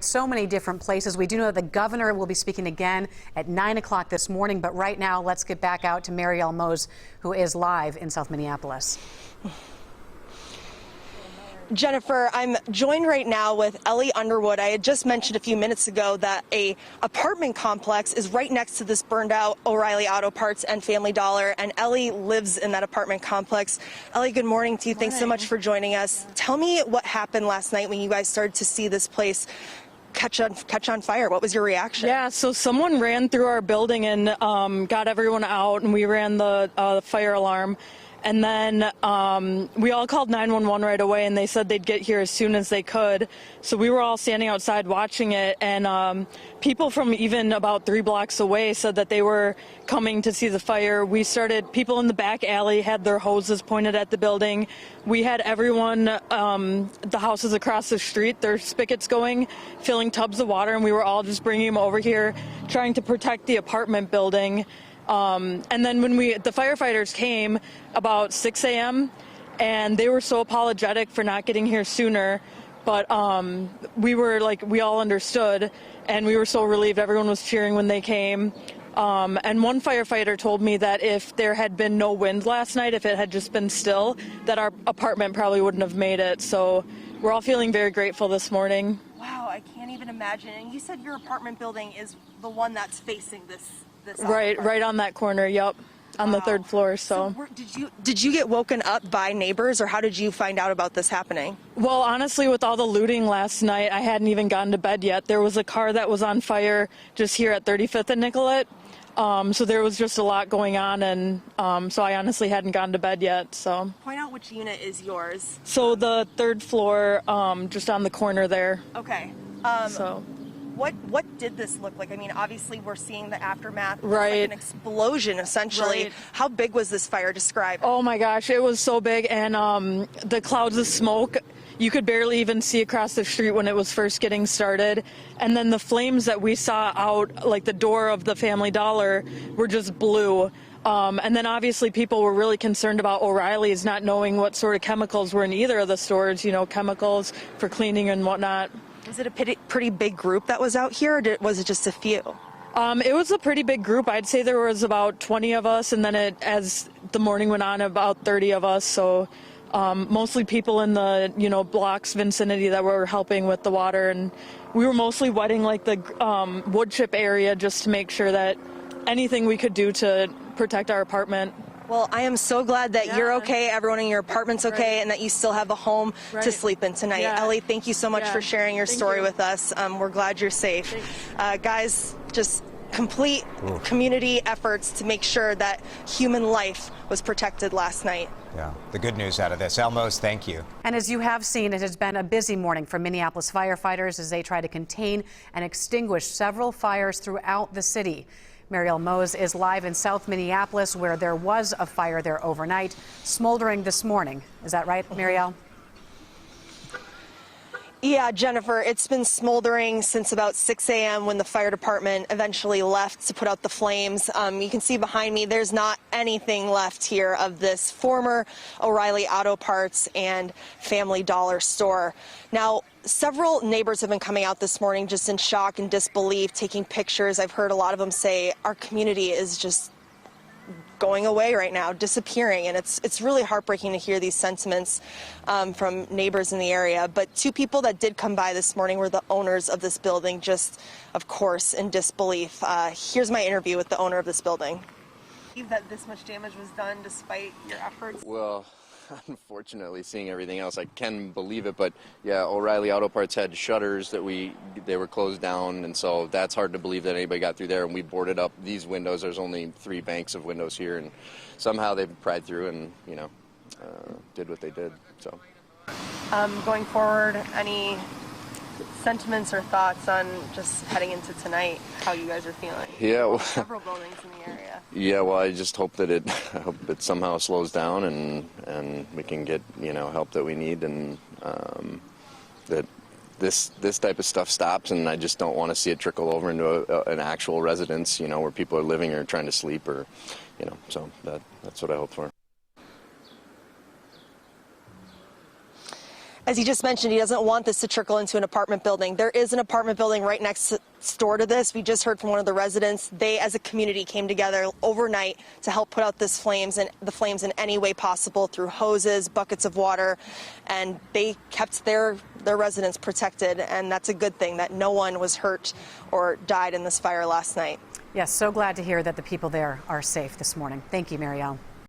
So many different places. We do know the governor will be speaking again at 9 o'clock this morning. But right now, let's get back out to Marielle Mohs, who is live in South Minneapolis. Jennifer, I'm joined right now with Ellie Underwood. I had just mentioned a few minutes ago that a apartment complex is right next to this burned out O'Reilly Auto Parts and Family Dollar, and Ellie lives in that apartment complex. Ellie, good morning to you. Thanks so much for joining us. Tell me what happened last night when you guys started to see this place catch on fire. What was your reaction? Yeah, so someone ran through our building and got everyone out, and we ran the fire alarm. And then we all called 911 right away, and they said they'd get here as soon as they could. So we were all standing outside watching it, and people from even about 3 blocks away said that they were coming to see the fire. People in the back alley had their hoses pointed at the building. We had everyone, the houses across the street, their spigots going, filling tubs of water, and we were all just bringing them over here, trying to protect the apartment building. And then when the firefighters came about 6 a.m. and they were so apologetic for not getting here sooner, but we all understood, and we were so relieved. Everyone was cheering when they came. And one firefighter told me that if there had been no wind last night, if it had just been still, that our apartment probably wouldn't have made it. So we're all feeling very grateful this morning. Wow, I can't even imagine. And you said your apartment building is the one that's facing this right on that corner. Yep, on the 3rd floor. So did you get woken up by neighbors, or how did you find out about this happening? Well, honestly, with all the looting last night, I hadn't even gotten to bed yet. There was a car that was on fire just here at 35th and Nicollet. So there was just a lot going on, and so I honestly hadn't gone to bed yet. So point out which unit is yours. So the 3rd floor, just on the corner there. Okay. What did this look like? I mean, obviously we're seeing the aftermath. Right. Like an explosion, essentially. Right. How big was this fire? Describe it. Oh my gosh, it was so big, and the clouds of smoke, you could barely even see across the street when it was first getting started. And then the flames that we saw out, like the door of the Family Dollar, were just blue. And then obviously people were really concerned about O'Reilly's, not knowing what sort of chemicals were in either of the stores, chemicals for cleaning and whatnot. Was it a pretty big group that was out here, or was it just a few? It was a pretty big group. I'd say there was about 20 of us, and then as the morning went on, about 30 of us. So mostly people in the blocks vicinity that were helping with the water, and we were mostly wetting like the wood chip area just to make sure that anything we could do to protect our apartment. Well, I am so glad that you're okay, everyone in your apartment's okay, and that you still have a home to sleep in tonight. Ellie, thank you so much for sharing your story with us. We're glad you're safe. Guys, just complete community efforts to make sure that human life was protected last night. Yeah, the good news out of this. Mohs, thank you. And as you have seen, it has been a busy morning for Minneapolis firefighters as they try to contain and extinguish several fires throughout the city. Marielle Mohs is live in South Minneapolis, where there was a fire there overnight, smoldering this morning. Is that right, Marielle? Yeah, Jennifer, it's been smoldering since about 6 a.m. when the fire department eventually left to put out the flames. You can see behind me, there's not anything left here of this former O'Reilly Auto Parts and Family Dollar store. Now, several neighbors have been coming out this morning just in shock and disbelief, taking pictures. I've heard a lot of them say our community is just going away right now, disappearing, and it's really heartbreaking to hear these sentiments from neighbors in the area. But 2 people that did come by this morning were the owners of this building, just, of course, in disbelief. Here's my interview with the owner of this building. That this much damage was done despite your efforts? Well, unfortunately, seeing everything else, I can believe it, but yeah, O'Reilly Auto Parts had shutters that they were closed down, and so that's hard to believe that anybody got through there, and we boarded up these windows. There's only 3 banks of windows here, and somehow they pried through and, did what they did, so. Going forward, any sentiments or thoughts on just heading into tonight, how you guys are feeling? Yeah, well, several buildings in the area. Yeah, well, I just hope that it somehow slows down and we can get help that we need, and that this type of stuff stops. And I just don't want to see it trickle over into an actual residence, where people are living or trying to sleep, or so that's what I hope for. As he just mentioned, he doesn't want this to trickle into an apartment building. There is an apartment building right next door to this. We just heard from one of the residents. They, as a community, came together overnight to help put out the flames in any way possible through hoses, buckets of water, and they kept their residents protected. And that's a good thing that no one was hurt or died in this fire last night. Yes, so glad to hear that the people there are safe this morning. Thank you, Marielle.